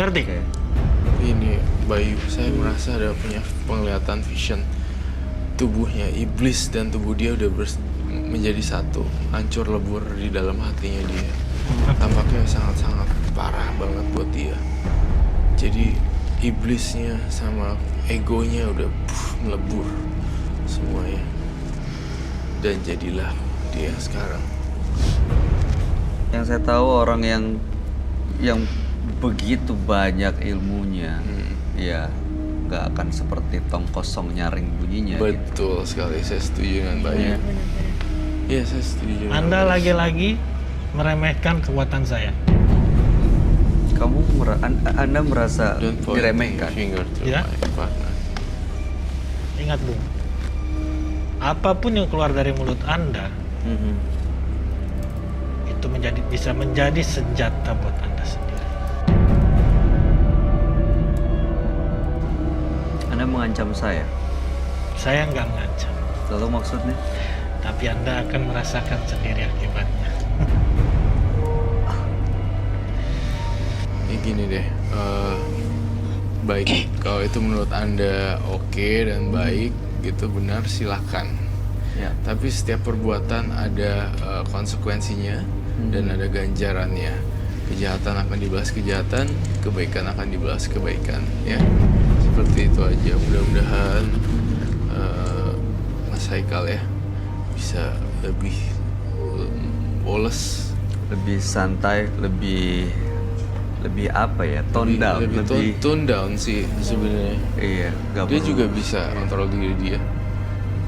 Verdi. Oke. Ini Bayu, saya merasa ada punya penglihatan vision. Tubuhnya iblis dan tubuh dia udah menjadi satu, hancur lebur di dalam hatinya dia. Tampaknya sangat-sangat parah banget buat dia. Jadi iblisnya sama egonya udah melebur semuanya. Dan jadilah dia sekarang. Yang saya tahu orang yang begitu banyak ilmunya, ya nggak akan seperti tong kosong nyaring bunyinya. Betul sekali, saya setuju dengan Bayu. Iya, saya setuju. Anda lagi-lagi meremehkan kekuatan saya. Anda merasa Don't point diremehkan. finger to Ya. my partner. Ingat, Bung. Apapun yang keluar dari mulut Anda, Mhm. itu bisa menjadi senjata buat Anda sendiri. Anda mengancam saya. Saya nggak ngancam, Lalu maksudnya? tapi Anda akan merasakan sendiri akibatnya. Ya gini deh, baik kalau itu menurut Anda oke dan baik gitu, benar, silahkan. Ya. Tapi setiap perbuatan ada konsekuensinya dan ada ganjarannya. Kejahatan akan dibalas kejahatan, kebaikan akan dibalas kebaikan, ya. Seperti itu aja. Mudah-mudahan Mas Haikal ya bisa lebih woles, Lebih santai, lebih apa ya? Tone down, lebih tone down sih sebenarnya. Iya, nggak Dia perlu. juga bisa kontrol diri dia.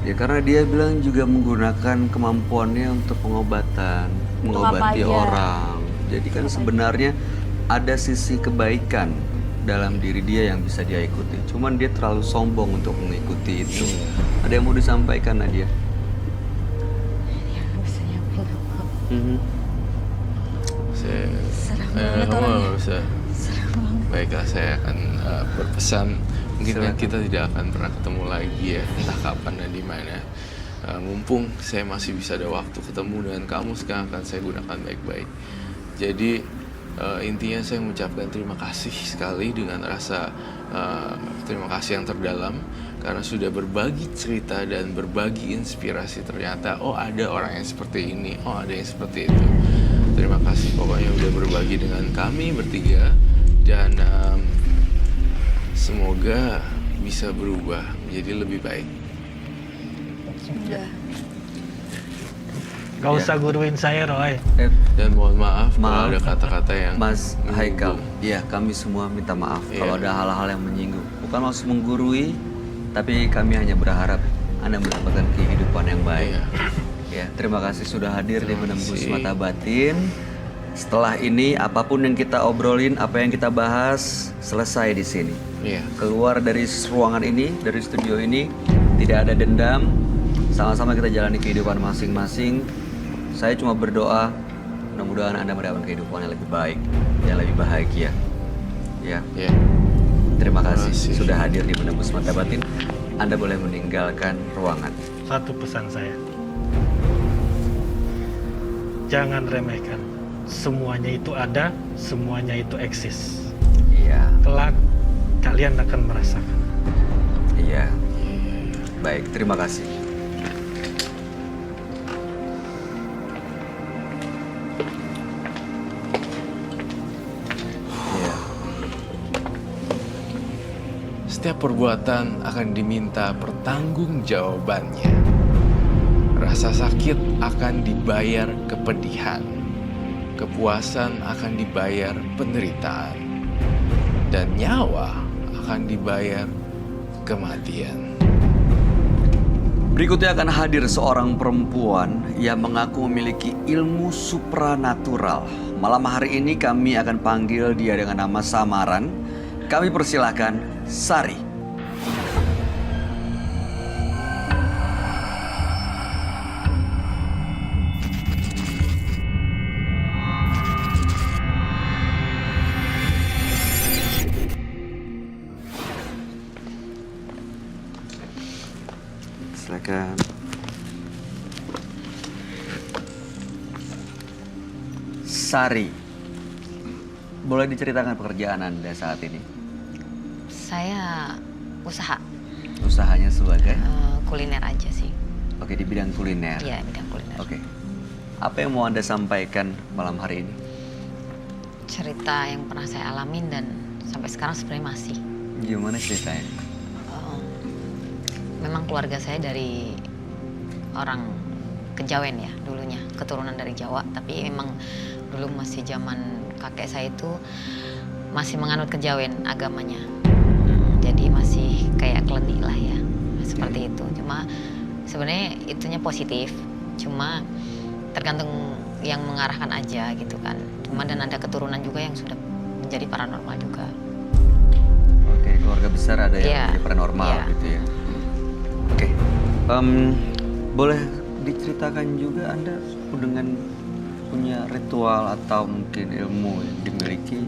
Ya karena dia bilang juga menggunakan kemampuannya untuk pengobatan, mengobati aja? orang. Jadi kan sebenarnya ada sisi kebaikan dalam diri dia yang bisa dia ikuti. Cuman dia terlalu sombong untuk mengikuti itu. Ada yang mau disampaikan, Nadia? Ya, nggak bisa nyampein apa. Saya Serem kamu banget orangnya. nggak bisa. Serem banget. Baiklah, saya akan berpesan. Mungkin kan Silakan. kita tidak akan pernah ketemu lagi ya, entah kapan dan di mana. Mumpung saya masih bisa ada waktu ketemu dengan kamu, sekarang akan saya gunakan baik-baik. Jadi intinya saya mengucapkan terima kasih sekali dengan rasa terima kasih yang terdalam karena sudah berbagi cerita dan berbagi inspirasi. Ternyata ada orang yang seperti ini, ada yang seperti itu. Terima kasih pokoknya udah berbagi dengan kami bertiga dan semoga bisa berubah menjadi lebih baik. Sudah. Gak usah guruin saya, Roy. Dan mohon maaf Maaf. kalau ada kata-kata yang Mas Haikal, menyinggung. ya kami semua minta maaf Iya. kalau ada hal-hal yang menyinggung. Bukan maksud menggurui, tapi kami hanya berharap Anda mendapatkan kehidupan yang baik. Iya. Ya, terima kasih sudah hadir di Terima Menembus kasih. Mata Batin. Setelah ini, apapun yang kita obrolin, apa yang kita bahas, selesai di sini. Iya. Keluar dari ruangan ini, dari studio ini, tidak ada dendam. Sama-sama kita jalani kehidupan masing-masing. Saya cuma berdoa, mudah-mudahan Anda mendapatkan kehidupan yang lebih baik, yang lebih bahagia. Ya, Iya. terima kasih kasih. sudah hadir di Menembus Mata Batin. Anda boleh meninggalkan ruangan. Satu pesan saya. Jangan remehkan. Semuanya itu ada, semuanya itu eksis. Iya, Kelak kalian akan merasakan. iya. Baik, terima kasih. Iya. Setiap perbuatan akan diminta pertanggungjawabannya. Rasa sakit akan dibayar kepedihan. Kepuasan akan dibayar penderitaan. Dan nyawa akan dibayar kematian. Berikutnya akan hadir seorang perempuan yang mengaku memiliki ilmu supranatural. Malam hari ini kami akan panggil dia dengan nama samaran. Kami persilahkan Sari. Silakan. Sari. Boleh diceritakan pekerjaan Anda saat ini? Saya usaha Usahanya sebagai? kuliner aja sih. Oke, di bidang kuliner. Iya, bidang kuliner. Oke. Apa yang mau Anda sampaikan malam hari ini? Cerita yang pernah saya alamin dan sampai sekarang sebenarnya masih. Gimana ceritanya? Memang keluarga saya dari orang Kejawen ya dulunya, keturunan dari Jawa. Tapi memang dulu masih zaman kakek saya itu masih menganut Kejawen agamanya. Jadi masih kayak klenik lah ya, seperti itu. Cuma sebenarnya itunya positif, cuma tergantung yang mengarahkan aja gitu kan. Cuma dan ada keturunan juga yang sudah menjadi paranormal juga. Oke, keluarga besar ada yang Iya. menjadi paranormal Iya. gitu ya. Oke, boleh diceritakan juga Anda dengan punya ritual atau mungkin ilmu yang dimiliki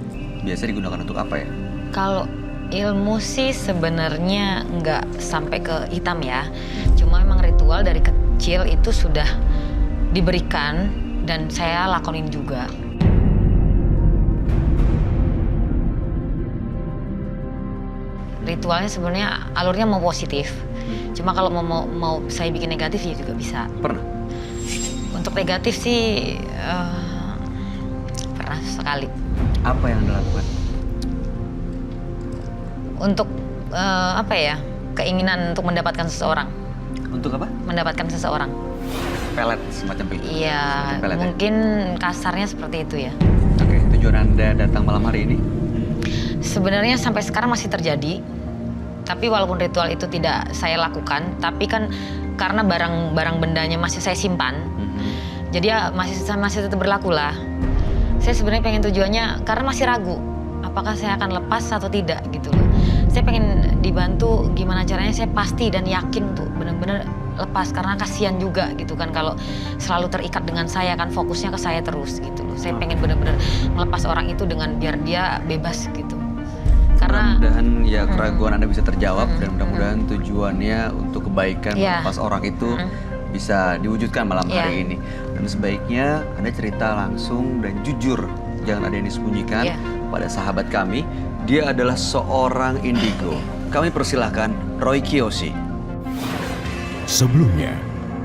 biasa digunakan untuk apa ya? Kalau ilmu sih sebenarnya nggak sampai ke hitam ya. Cuma memang ritual dari kecil itu sudah diberikan dan saya lakonin juga. Ritualnya sebenarnya alurnya mau positif. Cuma kalau mau saya bikin negatif ya juga bisa. Pernah? Untuk negatif sih pernah sekali. Apa yang Anda lakukan? Untuk apa ya? Keinginan untuk mendapatkan seseorang. Untuk apa? Mendapatkan seseorang. Pelet semacam itu? Iya, Semacam pelet, ya? mungkin kasarnya seperti itu ya. Oke, tujuan Anda datang malam hari ini? Sebenarnya sampai sekarang masih terjadi. Tapi walaupun ritual itu tidak saya lakukan, tapi kan karena barang bendanya masih saya simpan, jadi ya masih tetap berlaku lah. Saya sebenarnya pengen tujuannya karena masih ragu, apakah saya akan lepas atau tidak gitu loh. Saya pengen dibantu gimana caranya saya pasti dan yakin untuk benar-benar lepas karena kasihan juga gitu kan kalau selalu terikat dengan saya kan fokusnya ke saya terus gitu loh. Saya pengen benar-benar melepas orang itu dengan biar dia bebas gitu. Karena Mudah-mudahan ya keraguan Anda bisa terjawab dan mudah-mudahan tujuannya untuk kebaikan Iya. melepas orang itu bisa diwujudkan malam Iya. hari ini. Dan sebaiknya Anda cerita langsung dan jujur, jangan ada yang disembunyikan Iya. pada sahabat kami. Dia adalah seorang indigo. Kami persilahkan Roy Kiyoshi. Sebelumnya,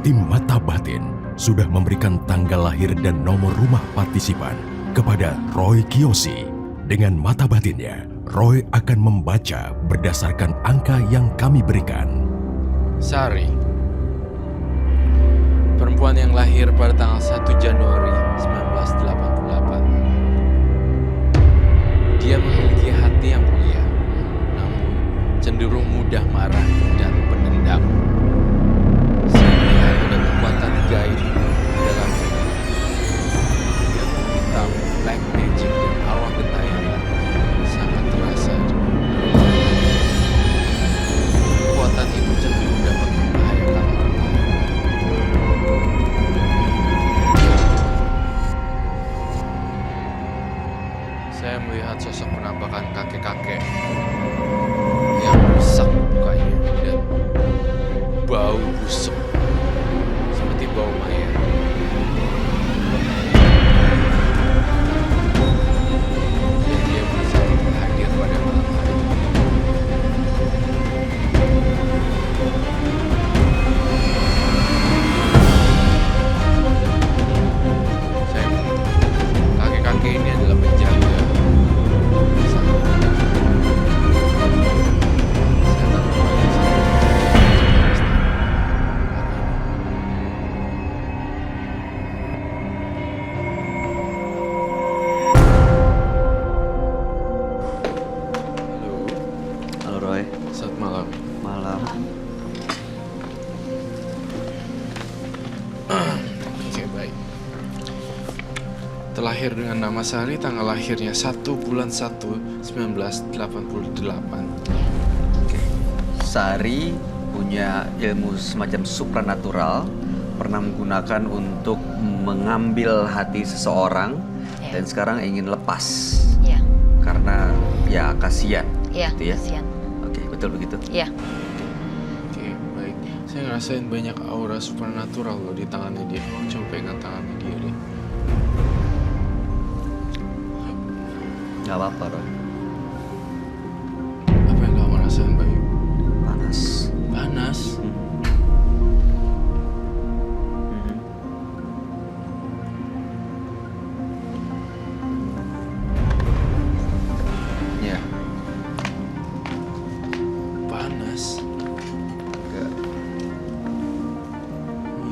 tim Mata Batin sudah memberikan tanggal lahir dan nomor rumah partisipan kepada Roy Kiyoshi. Dengan mata batinnya, Roy akan membaca berdasarkan angka yang kami berikan. Sari, perempuan yang lahir pada tanggal 1 Januari 1988. Dia memiliki hati yang mulia, namun cenderung mudah marah dan penendam. Saya melihat ada kekuatan gaib dalam diri. Ilmu hitam, black magic, dan arwah gentayangan sangat terasa. Kekuatan itu cenderung dapat membahayakan orang lain. Saya melihat sosok penampakan kakek-kakek yang rusak mukanya dan bau busuk seperti bau mayat. Dan dia berusaha untuk hadir pada malam hari. Saya kakek-kakek ini adalah penjaga. Saya tahu Halo, Halo Roy, selamat malam. malam. Oke, baik. Terlahir dengan nama Sari, tanggal lahirnya 1 bulan 1 1988. Sari punya ilmu semacam supranatural, pernah menggunakan untuk mengambil hati seseorang Iya. dan sekarang ingin lepas Iya, karena ya kasihan. iya, Gitu ya? kasihan. Oke, betul begitu. Iya. Oke, baik. Saya ngerasain banyak aura supernatural loh di tangannya dia. Coba pegang tangannya dia deh. Gak apa-apa, Roy. Apa yang kamu rasain, Bayu? Panas. Panas? Ya. Panas? Enggak.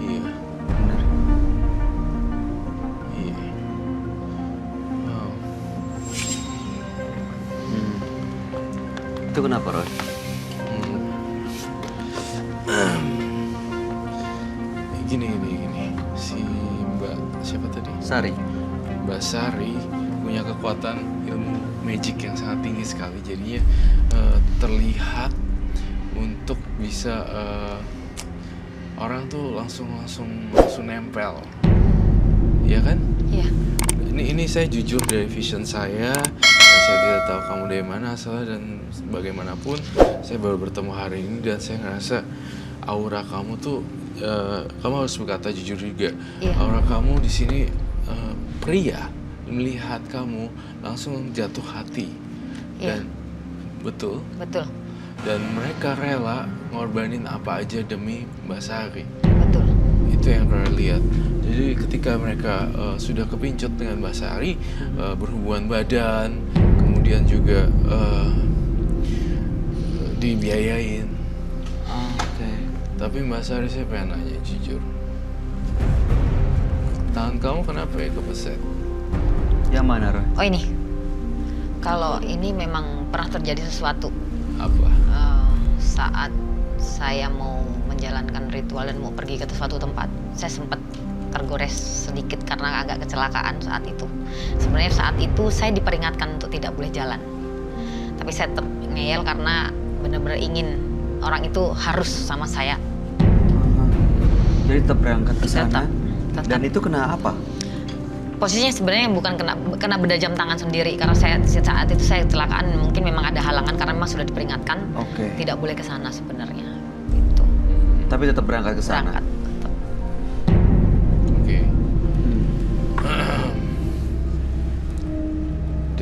Iya. Bener. Iya. Wow. Itu kenapa, Roy? Gini. Si Mbak siapa tadi? Sari. Mbak Sari punya kekuatan ilmu magic yang sangat tinggi sekali. Jadinya terlihat untuk bisa orang tuh langsung nempel. Iya kan? Iya. Ini saya jujur dari vision saya. Saya tidak tahu kamu dari mana asalnya dan bagaimanapun saya baru bertemu hari ini dan saya ngerasa aura kamu tuh kamu harus berkata jujur juga. Iya. Aura kamu di sini pria melihat kamu langsung jatuh hati. Iya. Dan betul. Dan mereka rela ngorbanin apa aja demi Mbak Sari. Betul. Itu yang Roy lihat. Jadi ketika mereka sudah kepincut dengan Mbak Sari, berhubungan badan, kemudian juga dibiayain. Oke. Tapi Mbak Sari saya pengen nanya jujur. Tangan kamu kenapa ya kepeset? Yang mana, Roy? Oh ini, kalau ini memang pernah terjadi sesuatu Apa? saat saya mau menjalankan ritual dan mau pergi ke suatu tempat. Saya sempat tergores sedikit karena agak kecelakaan saat itu. Sebenarnya saat itu saya diperingatkan untuk tidak boleh jalan. Tapi saya tetap ngeyel karena benar-benar ingin orang itu harus sama saya. Jadi tetap berangkat ke sana. Tetap. Dan itu kena apa? Posisinya sebenarnya bukan kena benda jam tangan sendiri karena saat itu saya kecelakaan, mungkin memang ada halangan karena memang sudah diperingatkan Oke. tidak boleh ke sana sebenarnya. Gitu. Tapi tetap berangkat ke sana. Berangkat. Tetap. Oke.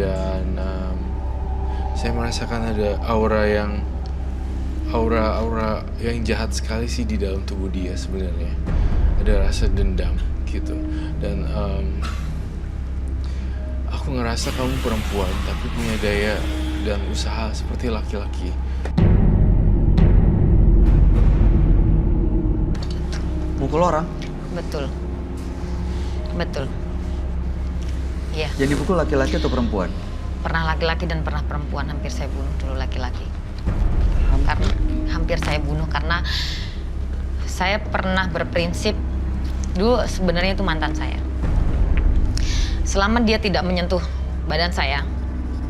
Dan saya merasakan ada aura yang jahat sekali sih di dalam tubuh dia sebenarnya. Ada rasa dendam gitu. Dan aku ngerasa kamu perempuan tapi punya daya dan usaha seperti laki-laki. Mukul orang? Betul. Iya. Yang dipukul laki-laki atau perempuan? Pernah laki-laki dan pernah perempuan. Hampir saya bunuh dulu laki-laki. Hampir saya bunuh karena saya pernah berprinsip dulu sebenarnya itu mantan saya. Selama dia tidak menyentuh badan saya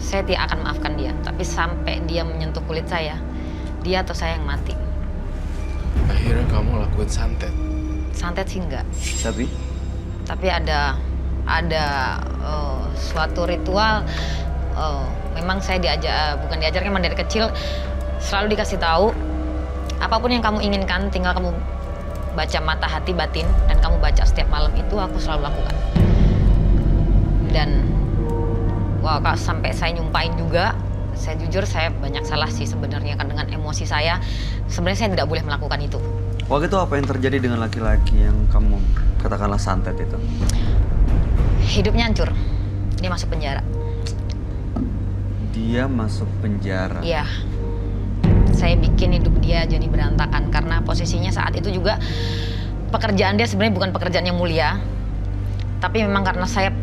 tidak akan maafkan dia. Tapi sampai dia menyentuh kulit saya, dia atau saya yang mati. Akhirnya kamu lakuin santet. Santet sih enggak. Tapi ada suatu ritual. Memang saya bukan diajarkan, memang dari kecil selalu dikasih tahu apapun yang kamu inginkan tinggal kamu baca mata hati batin dan kamu baca setiap malam, itu aku selalu lakukan. Dan sampai saya nyumpain juga, saya jujur saya banyak salah sih sebenarnya kan dengan emosi saya. Sebenarnya saya tidak boleh melakukan itu. waktu itu apa yang terjadi dengan laki-laki yang kamu katakanlah santet itu? Hidupnya hancur. Dia masuk penjara. Dia masuk penjara? Iya. Saya bikin hidup dia jadi berantakan karena posisinya saat itu juga pekerjaan dia sebenarnya bukan pekerjaan yang mulia. Tapi memang karena saya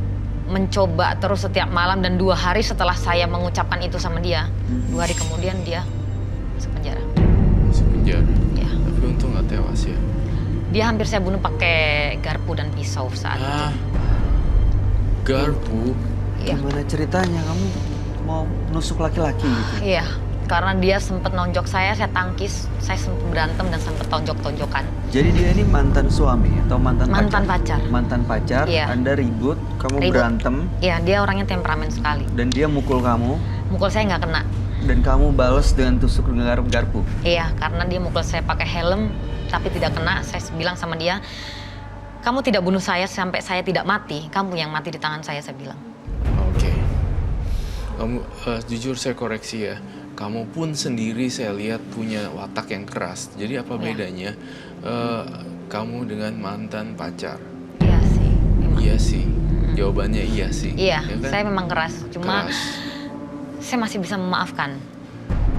mencoba terus setiap malam dan 2 hari setelah saya mengucapkan itu sama dia, 2 hari kemudian dia masuk penjara. Masuk penjara? Ya. Tapi untung gak tewas ya? Dia hampir saya bunuh pakai garpu dan pisau saat itu. Garpu? Iya. Gimana ceritanya kamu mau nusuk laki-laki gitu? Iya, karena dia sempat nonjok saya tangkis, saya sempat berantem dan sempat tonjok-tonjokan. Jadi dia ini mantan suami atau mantan pacar? Mantan pacar, iya. Anda ribut, kamu berantem. Iya, dia orangnya temperamen sekali. Dan dia mukul kamu. Mukul saya nggak kena. Dan kamu balas dengan tusuk dengan garpu. Iya, karena dia mukul saya pakai helm, tapi tidak kena. Saya bilang sama dia, kamu tidak bunuh saya sampai saya tidak mati, kamu yang mati di tangan saya bilang. Oke. Kamu jujur saya koreksi ya. Kamu pun sendiri saya lihat punya watak yang keras. Jadi apa Iya. bedanya kamu dengan mantan pacar? Iya sih, memang. Iya sih. Jawabannya iya sih. Iya, Ya kan? saya memang keras. Cuma Keras. saya masih bisa memaafkan.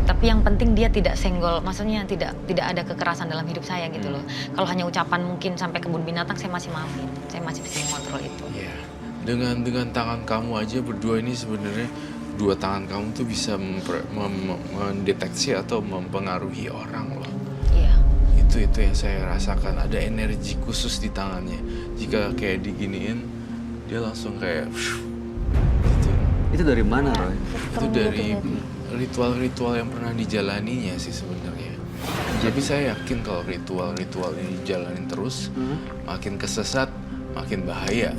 Tapi yang penting dia tidak senggol, maksudnya tidak ada kekerasan dalam hidup saya gitu loh. Kalau hanya ucapan mungkin sampai kebun binatang saya masih maafin. Saya masih bisa mengontrol itu. Iya. Dengan tangan kamu aja berdua ini sebenarnya dua tangan kamu tuh bisa mendeteksi atau mempengaruhi orang loh. Iya. Itu yang saya rasakan, ada energi khusus di tangannya. Jika kayak diginiin, dia langsung kayak gitu. Itu dari mana, Roy? Itu dari ritual-ritual yang pernah dijalaninya sih sebenarnya. Tapi saya yakin kalau ritual-ritual ini dijalanin terus, makin kesesat, makin bahaya.